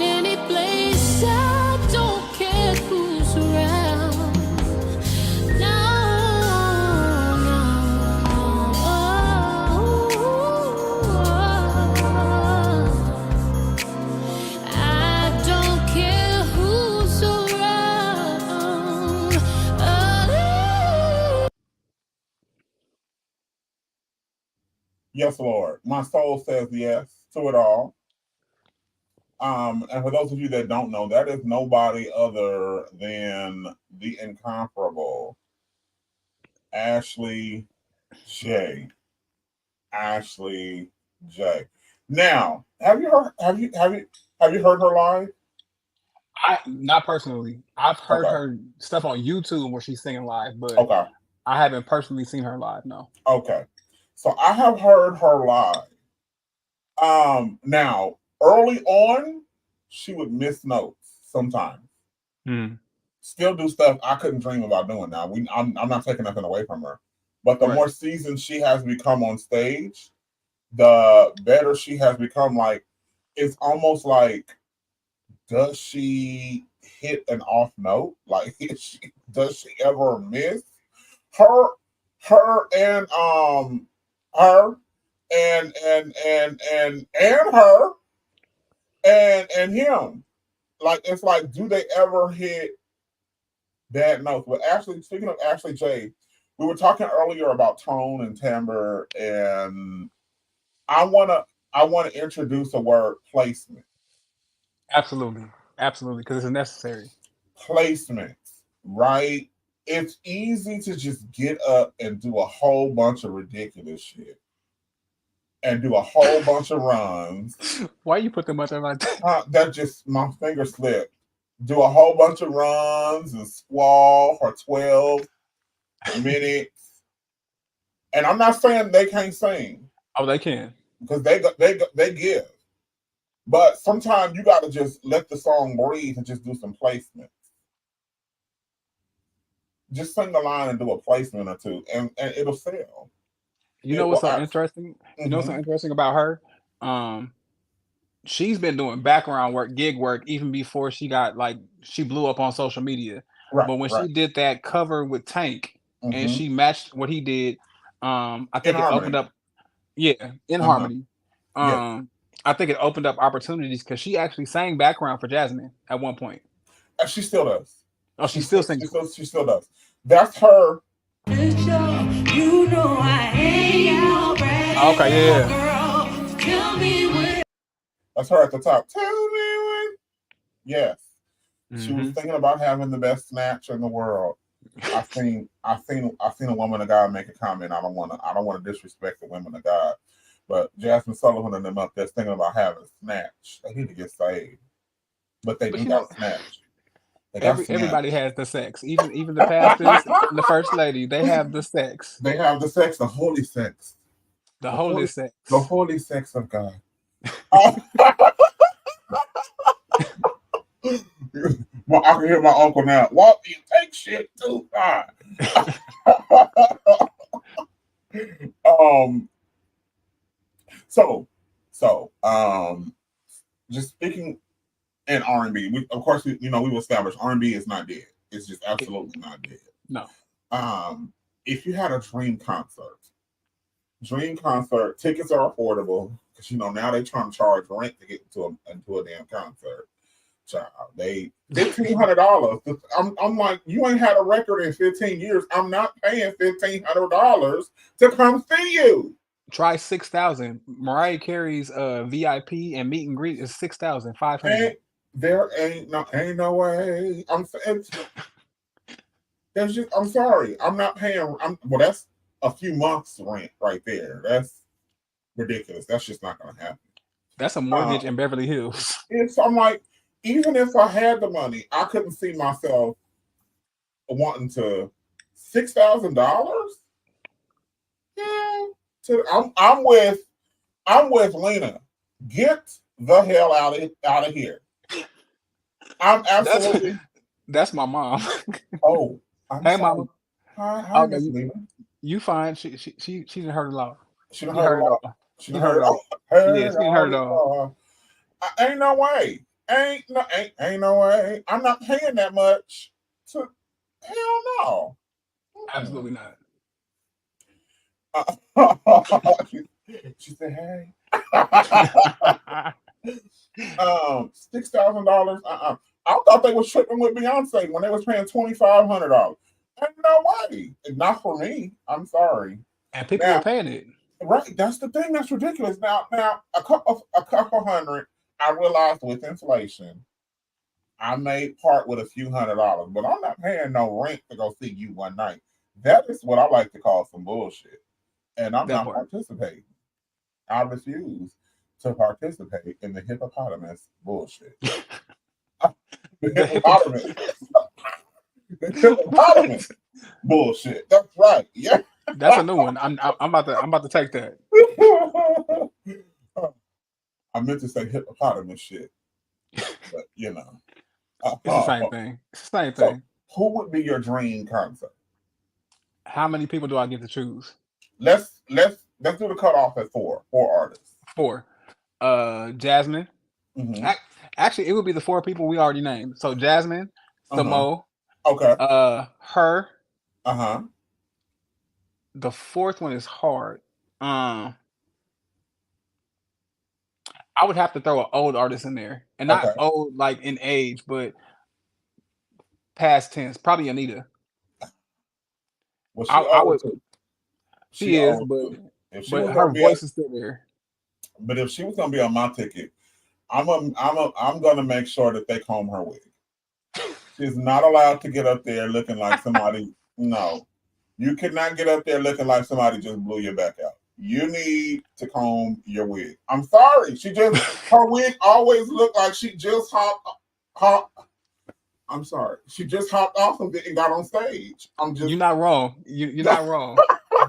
any place, I don't care who's around. I don't care who's around. Yes, Lord. My soul says yes to it all. And for those of you that don't know, that is nobody other than the incomparable Ashley J. Now, have you heard her live? Not personally. I've heard her stuff on YouTube where she's singing live, but I haven't personally seen her live. No. Okay. So I have heard her live. Now, early on, she would miss notes sometimes. Still do stuff I couldn't dream about doing now. I'm not taking nothing away from her. But the Right. more seasoned she has become on stage, the better she has become. Like, it's almost like, does she hit an off note? Like, does she ever miss? Her, her, and her, and her, and him. Like, it's like, do they ever hit bad notes? But actually, speaking of Ashley J, we were talking earlier about tone and timbre, and I wanna introduce a word: placement. Absolutely. Absolutely. Because it's necessary. Placements, right? It's easy to just get up and do a whole bunch of ridiculous shit and do a whole bunch of runs. Why you put them much on like that? That just my finger slipped. Do a whole bunch of runs and squall for 12 minutes. And I'm not saying they can't sing Oh, they can. because they give. But sometimes you got to just let the song breathe and just do some placements. Just sing a line and do a placement or two, and it'll sell. You know It what's will. so interesting? You know what's so Mhm. interesting about her? Um, she's been doing background work, gig work, even before she blew up on social media. Right, But when right. she did that cover with Tank and Hmm. she matched what he did, I In think it opened harmony. up, yeah, in Uh-huh. harmony. Yes. I think it opened up opportunities because she actually sang background for Jasmine at one point. And she still does. Oh, she still sings. She still does. That's her. You know I ain't your Okay, yeah, girl. Tell me when. That's her at the top. Tell me when. Yes. yeah. She was thinking about having the best snatch in the world. I seen a woman of God make a comment. I don't wanna disrespect the women of God. But Jasmine Sullivan and them up there thinking about having a snatch. They need to get saved. But they But do you know, got snatch. They got snatch. everybody has the sex. Even the pastors and the first lady, they have the sex, They have the sex, the holy sex. the The holy holy sex. the holy sex of God. Well, I can hear my uncle now. Walt, you take shit too far. um. So, just speaking in R&B, of course we established R&B is not dead. It's just absolutely not dead. No, Um, if you had a dream concert tickets are affordable because now they trying to charge rent to get into a damn concert. Child, they $1,500. I'm like, you ain't had a record in 15 years. I'm not paying $1,500 to come see you. try 6,000. Mariah Carey's VIP and meet and greet is 6,500. Ain't there ain't no way. I'm sorry. I'm not paying. That's a few months rent right there. That's ridiculous. That's just not gonna happen. That's a Uh, mortgage in Beverly Hills. I'm like, even if I had the money, I couldn't see myself wanting to $6,000. Yeah, I'm with Lena. Get the hell out of here. I'm That's absolutely. that's my mom. Oh, I'm Hey, sorry. mama. Hi, Okay, Miss Lena. you fine. She didn't hurt it all. She done She heard heard a it lot. all. She She done heard heard it all. Yeah, heard she didn't heard it all. all. Ain't no way. Ain't no way. I'm not paying that much. To hell no. Absolutely not. she said, "Hey." $6,000. I thought they was tripping with Beyonce when they was paying $2,500. Ain't no way. Not for me. I'm sorry. And people were Now, paying it. right, that's the thing that's ridiculous. Now, a couple hundred. I realized with inflation, I may part with a few $100s, but I'm not paying no rent to go see you one night. That is what I like to call some bullshit, and I'm That not part. participating. I refuse to participate in the hippopotamus bullshit. The The hippopotamus, the hippopotamus What? bullshit. That's right. Yeah. That's a new one. I'm about to take that. I meant to say hippopotamus shit, but It's the same thing. It's the same So, thing. who would be your dream concert? How many people do I get to choose? Let's do the cutoff at four artists. 4. Jasmine. Hmm. Actually, it would be the 4 people we already named. So Jasmine, Uh-huh. Samo, Okay. her. Uh-huh. The 4th one is hard. I would have to throw an old artist in there, and not Okay. old like in age, but past tense. Probably Anita. Well, she I old would. too. She She is, old but too. If she but was her gonna be voice is still there. but if she was gonna be on my ticket, I'm gonna make sure that they comb her wig. She's not allowed to get up there looking like somebody. No, you cannot get up there looking like somebody just blew your back out. You need to comb your wig. I'm sorry. Her wig always looked like she just hop. I'm sorry. She just hopped off of it and got on stage. You're not wrong. You're not wrong.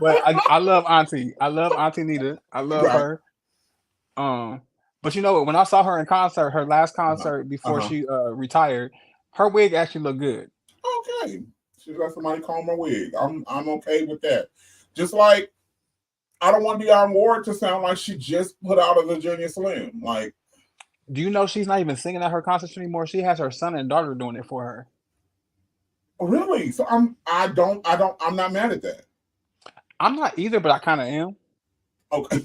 But I love Auntie. I love Auntie Nita. I love Right. her. But you know what? When I saw her in concert, her last Uh-huh. concert before Uh-huh. she retired, her wig actually looked good. Okay. She let somebody comb her wig. I'm okay with that. Just like I don't want Dionne Ward to sound like she just put out a Virginia Slim. Like, Do you know she's not even singing at her concerts anymore? She has her son and daughter doing it for her. really? So I'm not mad at that. I'm not either, but I kind of am Okay.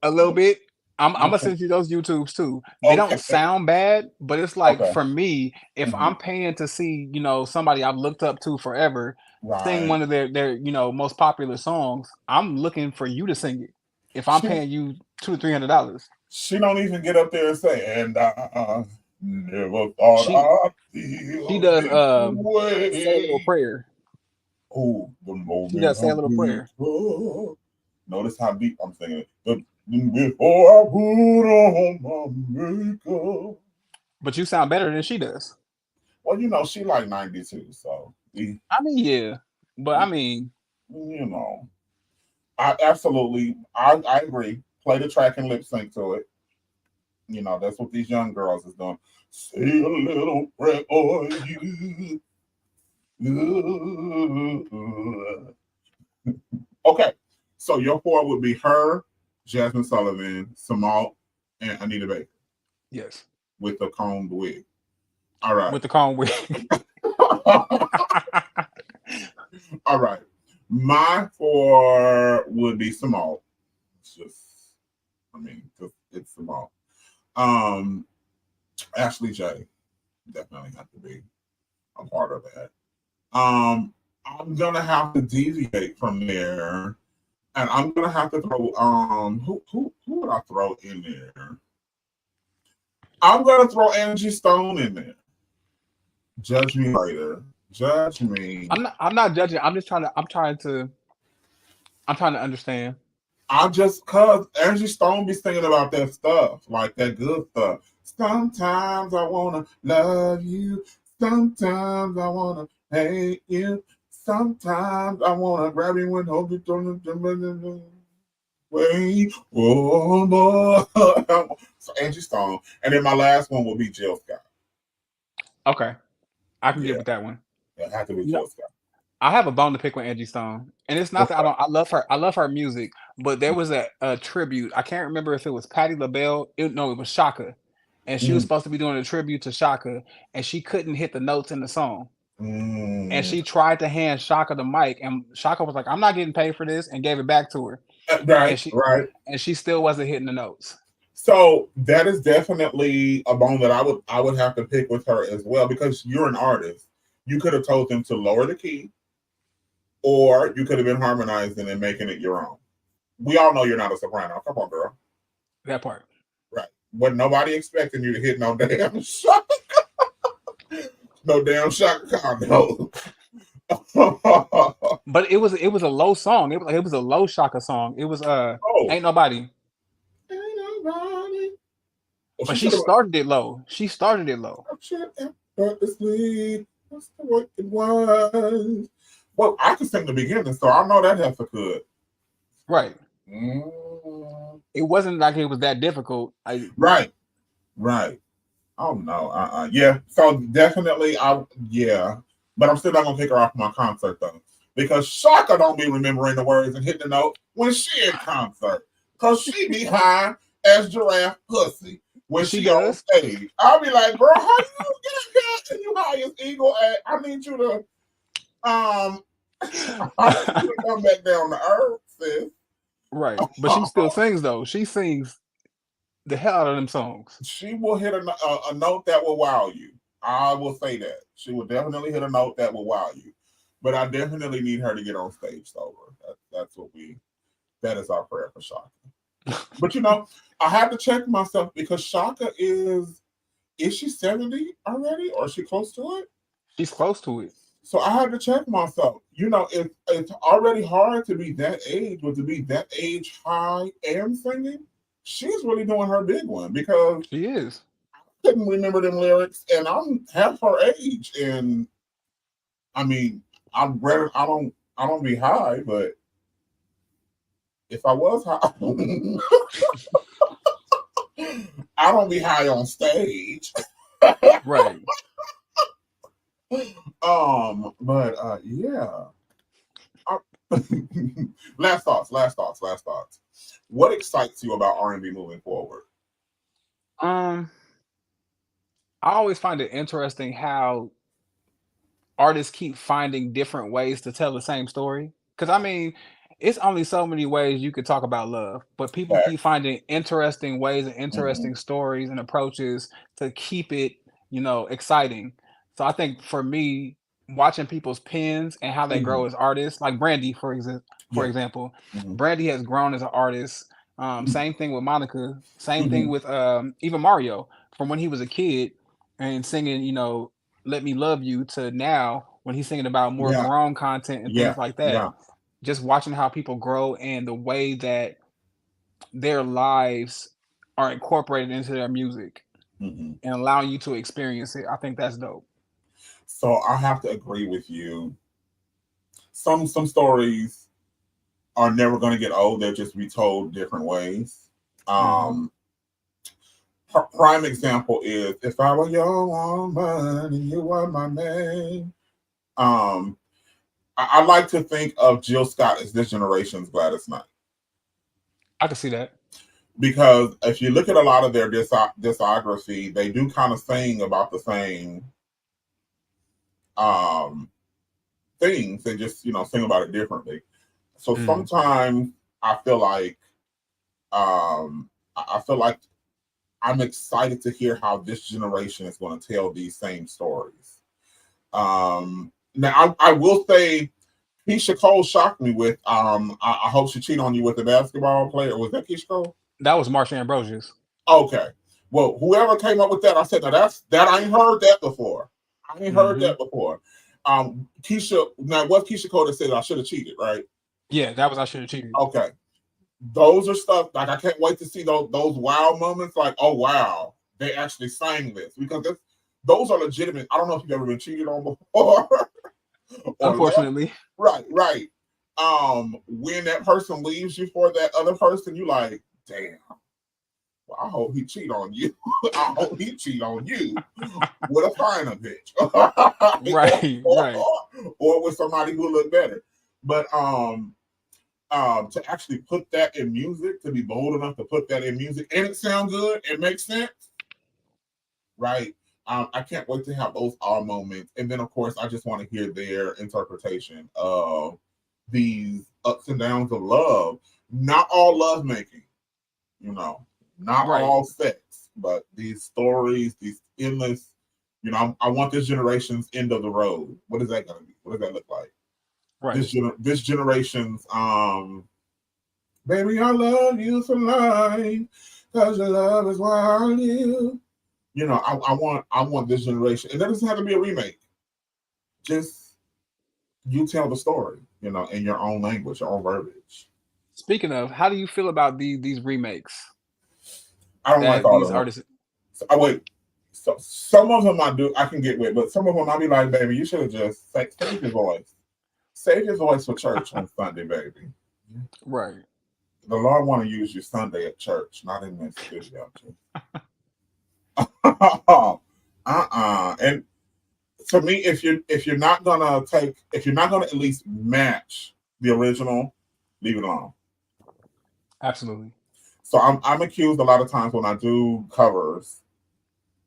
a little bit. I'm gonna Okay. send you those YouTubes too. They don't Okay. sound bad, but it's like Okay. for me, if Mhm. I'm paying to see, somebody I've looked up to forever sing Right. one of their most popular songs, I'm looking for you to sing it. If I'm She paying you $200-$300, she don't even get up there and say, and I never thought she I'd she feel does this say a little way. prayer. Oh, the She moment does say a I'm little with prayer. her. Notice how deep I'm singing it. Before I put on my makeup. But you sound better than she does. Well, she like 92, so I mean, yeah. But I mean, you know, I agree. Play the track and lip sync to it. That's what these young girls is doing. Say a little prayer for you. Okay, so your 4 would be her, Jasmine Sullivan, Samal, and Anita Baker yes. with the combed wig. All right. With the calm wig. All right. My 4 would be Samal. It's Samal. Ashley J definitely have to be a part of that. I'm gonna have to deviate from there, and I'm gonna have to throw who would I throw in there? I'm gonna throw Angie Stone in there. Judge me later. Judge me. I'm not judging. I'm trying to understand. Cause Angie Stone be singing about that stuff, like that good stuff. Sometimes I wanna love you. Sometimes I wanna hate you. Sometimes I wanna grab you and hold you on the way. Oh boy. So Angie Stone. And then my last one will be Jill Scott. Okay. I can Yeah. get with that one. It has to be You know, Jill Scott. I have a bone to pick with Angie Stone. And it's not that I love her. I love her music, but there was a tribute. I can't remember if it was Patti LaBelle. No, it was Shaka. And she was supposed to be doing a tribute to Shaka, and she couldn't hit the notes in the song. And she tried to hand Shaka the mic, and Shaka was like, "I'm not getting paid for this," and gave it back to her. Right, right. And she still wasn't hitting the notes. So that is definitely a bone that I would have to pick with her as well, because you're an artist. You could have told them to lower the key, or you could have been harmonizing and making it your own. We all know you're not a soprano. Come on, girl. That part. Right. Wasn't nobody expecting you to hit no damn shot. No damn shot condo. But it was a low song. It was a low Shaka song. It was Ain't Nobody. Ain't nobody. Well, But she started it low. She started it low. Purposely, that's the way it was. Well, I could sing the beginning, so I know that heifer could. Right. Mm. It wasn't like it was that difficult. Right. Oh no. Yeah. So definitely, but I'm still not gonna kick her off my concert though. because Shaka don't be remembering the words and hit the note when she in concert. Cause she be high as giraffe pussy when she on does. stage. I'll be like, bro, how you get here and you high as eagle at? I need you to I need you to come back down to earth, sis. Right. But she still sings though. She sings the hell out of them songs. She will hit a note that will wow you. I will say that. She will definitely hit a note that will wow you. But I definitely need her to get on stage sober. That's what that is our prayer for Shaka. But you know, I have to check myself because Shaka is she 70 already or is she close to it? She's close to it. So I had to check myself. You know, it's already hard to be that age, but to be that age high and singing, she's really doing her big one because she is. I couldn't remember them lyrics, and I'm half her age. And I mean, I don't be high, but if I was high, I don't be high on stage. Right. But yeah. Last thoughts. What excites you about R&B moving forward? I always find it interesting how artists keep finding different ways to tell the same story. Because I mean, it's only so many ways you could talk about love, but people keep finding interesting ways and interesting stories and approaches to keep it, exciting. So I think for me, watching people's pens and how they grow as artists, like Brandy, for example, Brandy has grown as an artist. Same thing with Monica. Same thing with even Mario from when he was a kid and singing, "Let Me Love You" to now when he's singing about more grown content and things like that. Yeah. Just watching how people grow and the way that their lives are incorporated into their music and allowing you to experience it. I think that's dope. So I have to agree with you. Some stories are never going to get old. They'll just be told different ways. Prime example is "If I Were Your Woman and You Were My Man." I like to think of Jill Scott as this generation's Gladys Knight. I can see that. Because if you look at a lot of their discography, they do kind of sing about the same things. They just, sing about it differently. So sometimes I feel like I'm excited to hear how this generation is going to tell these same stories. Now, I will say, Keisha Cole shocked me with, I hope she cheated on you with the basketball player. Was that Keisha Cole? That was Marsha Ambrosius. Okay. Well, whoever came up with that, I said, now I ain't heard that before. Keisha, now what's Keisha Cole that said I should have cheated, right? Yeah, that was I should have cheated. Okay. Those are stuff, like I can't wait to see those wow moments, like, oh, wow, they actually sang this. Because those are legitimate. I don't know if you've ever been cheated on before. Unfortunately. Right. When that person leaves you for that other person, you like, damn. Well, I hope he cheat on you. I hope he cheat on you with a finer bitch. Right. Or with somebody who look better. But to actually put that in music, to be bold enough to put that in music, and it sounds good, it makes sense, right? I can't wait to have those all moments. And then, of course, I just want to hear their interpretation of these ups and downs of love. Not all love making, not all sex, but these stories, these endless, I want this generation's end of the road. What is that going to be? What does that look like? Right. This generation's, baby, I love you for life, because your love is why I live. I want this generation, and that doesn't have to be a remake. Just you tell the story, in your own language, your own verbiage. Speaking of, how do you feel about these remakes? I don't like all these artists. Wait. So some of them I can get with, but some of them I'll be like, baby, you should have just save your voice. Save your voice for church on Sunday, baby. Right. The Lord want to use you Sunday at church, not in this studio. And to me, if you're not gonna at least match the original, leave it alone. Absolutely. So I'm accused a lot of times when I do covers.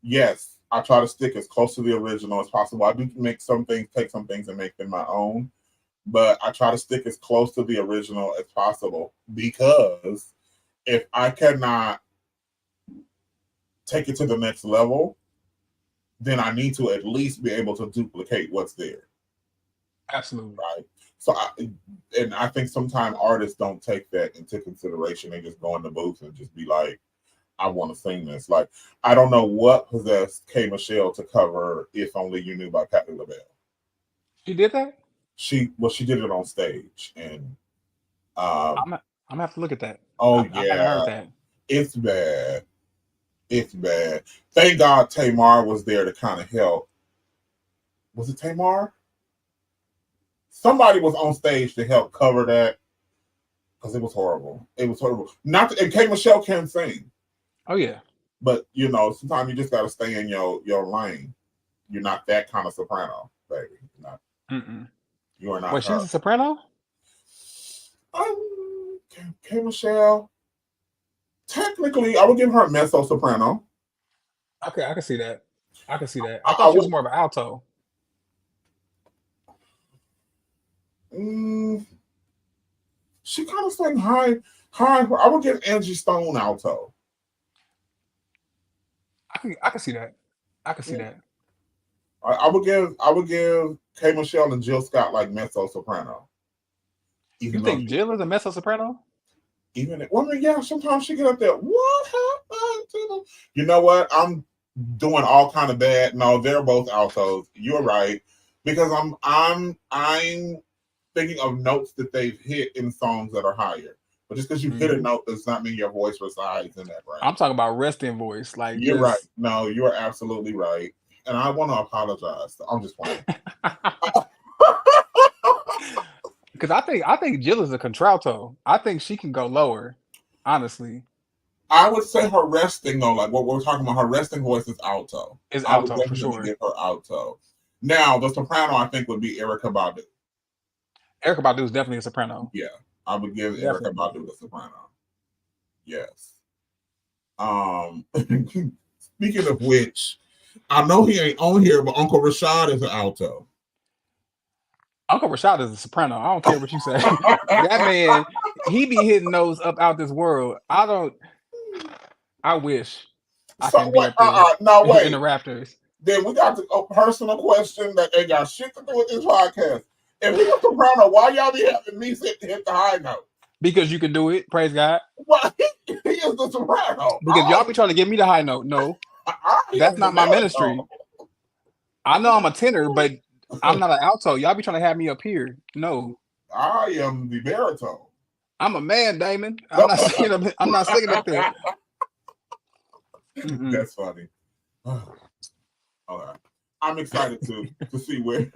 Yes, I try to stick as close to the original as possible. I do take some things and make them my own, but I try to stick as close to the original as possible because if I cannot take it to the next level, then I need to at least be able to duplicate what's there. Absolutely. Right. So I think sometimes artists don't take that into consideration. They just go in the booth and just be like, I want to sing this. Like, I don't know what possessed K. Michelle to cover If Only You Knew by Patti LaBelle. She did that? She did it on stage. And I'm gonna have to look at that. Oh, I haven't heard that. It's bad. It's bad. Thank God Tamar was there to kind of help. Was it Tamar? Somebody was on stage to help cover that because it was horrible. It was horrible. And K. Michelle can sing. Oh yeah. But sometimes you just gotta stay in your lane. You're not that kind of soprano, baby. You're not. You are not. Wait, she's a soprano? K. Michelle. Technically, I would give her a mezzo soprano. Okay, I can see that. I thought she was more of an alto. She kind of sang high. I would give Angie Stone alto. I can see that. I would give K. Michelle and Jill Scott like mezzo soprano. You think Jill is a mezzo soprano? Sometimes she get up there. What happened to them? You know what? I'm doing all kind of bad. No, they're both altos. You're right, because I'm thinking of notes that they've hit in songs that are higher. But just because you hit a note does not mean your voice resides in that range. I'm talking about resting voice. Like you're right. No, you are absolutely right, and I want to apologize. I'm just playing. Because I think Jill is a contralto. I think she can go lower, honestly. I would say her resting though, like what we're talking about, her resting voice is alto. Is alto for sure. Give her alto. Now the soprano I think would be Erykah Badu. Erykah Badu is definitely a soprano. Yeah, I would give Erykah Badu the soprano. Yes. Speaking of which, I know he ain't on here, but Uncle Rashad is an alto. Uncle Rashad is a soprano. I don't care what you say. That man, he be hitting those up out this world. I wish I could be up there in the Raptors. Then we got a personal question that ain't got shit to do with this podcast. If he's a soprano, why y'all be having me hit the high note? Because you can do it. Praise God. Well, he is the soprano. Because y'all be trying to give me the high note. No, that's not my ministry. I know I'm a tenor, but I'm not an alto. Y'all be trying to have me up here. No. I am the baritone. I'm a man, Damon. I'm not singing up there. That's funny. All right. I'm excited to see where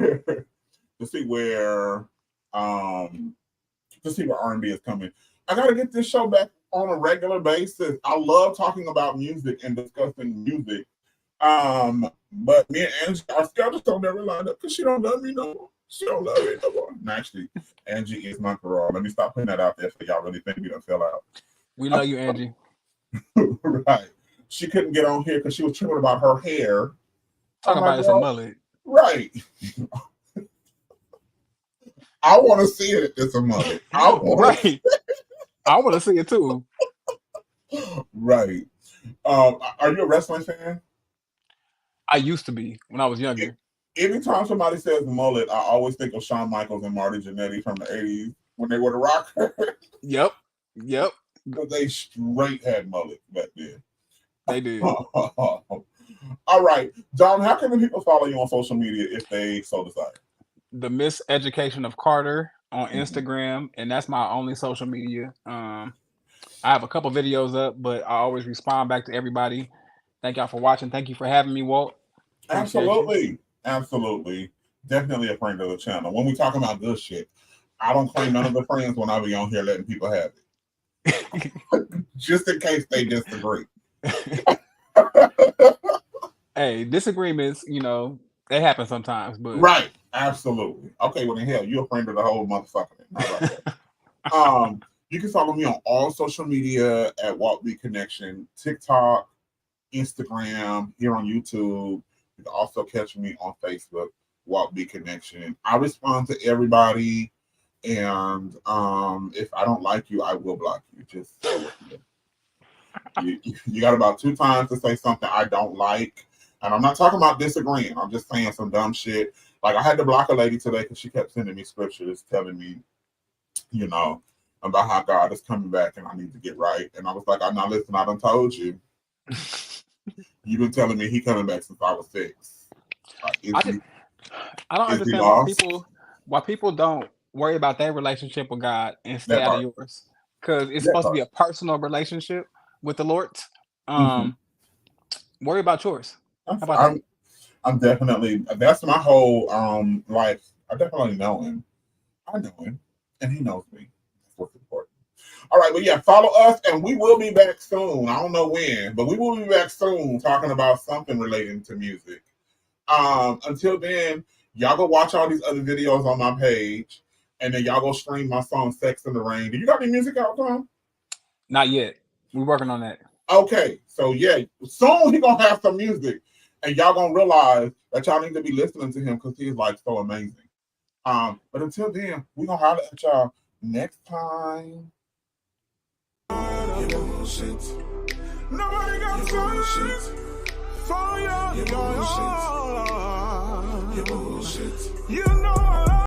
R&B is coming. I gotta get this show back on a regular basis. I love talking about music and discussing music. But me and Angie, our schedules don't ever line up because she don't love me no more. She don't love me no more. And actually, Angie is my girl. Let me stop putting that out there so y'all really think we done fell out. We love you, Angie. Right. She couldn't get on here because she was tripping about her hair. Talking about it's a mullet. Right. I want to see it if it's a mullet. I want to see it too. Right. Are you a wrestling fan? I used to be when I was younger. Anytime somebody says mullet, I always think of Shawn Michaels and Marty Jannetty from the 80s when they were the Rockers. Yep. Because they straight had mullet back then. They did. All right. John, how can the people follow you on social media if they so desire? The Miseducation of Carter on Instagram, and that's my only social media. I have a couple videos up, but I always respond back to everybody. Thank y'all for watching. Thank you for having me, Walt. Absolutely. Definitely a friend of the channel. When we talk about good shit, I don't claim none of the friends when I be on here letting people have it. Just in case they disagree. Hey, disagreements, It happens sometimes, but right, absolutely. Okay, well then hell, you're a friend of the whole motherfucker. How about that? You can follow me on all social media at Walt B Connection, TikTok, Instagram, here on YouTube. You can also catch me on Facebook, Walt B Connection. I respond to everybody, and if I don't like you, I will block you. Just you got about 2 times to say something I don't like. And I'm not talking about disagreeing. I'm just saying some dumb shit. Like I had to block a lady today because she kept sending me scriptures telling me, you know, about how God is coming back and I need to get right. And I was like, now listen, I done told you. You've been telling me he coming back since I was 6. Like, I don't understand why people don't worry about their relationship with God and stay out of yours. Because it's supposed to be a personal relationship with the Lord. Worry about yours. I'm definitely, that's my whole life. I definitely know him. I know him and he knows me. That's what's important. All right, but yeah, follow us and we will be back soon. I don't know when, but we will be back soon talking about something relating to music. Until then, y'all go watch all these other videos on my page and then y'all go stream my song Sex in the Rain. Do you got any music out, Tom? Not yet. We're working on that. Okay, so yeah, soon he gonna have some music. And y'all gonna realize that y'all need to be listening to him because he's like so amazing. But until then, we're gonna holler at y'all next time. Nobody got time for your bullshit. You know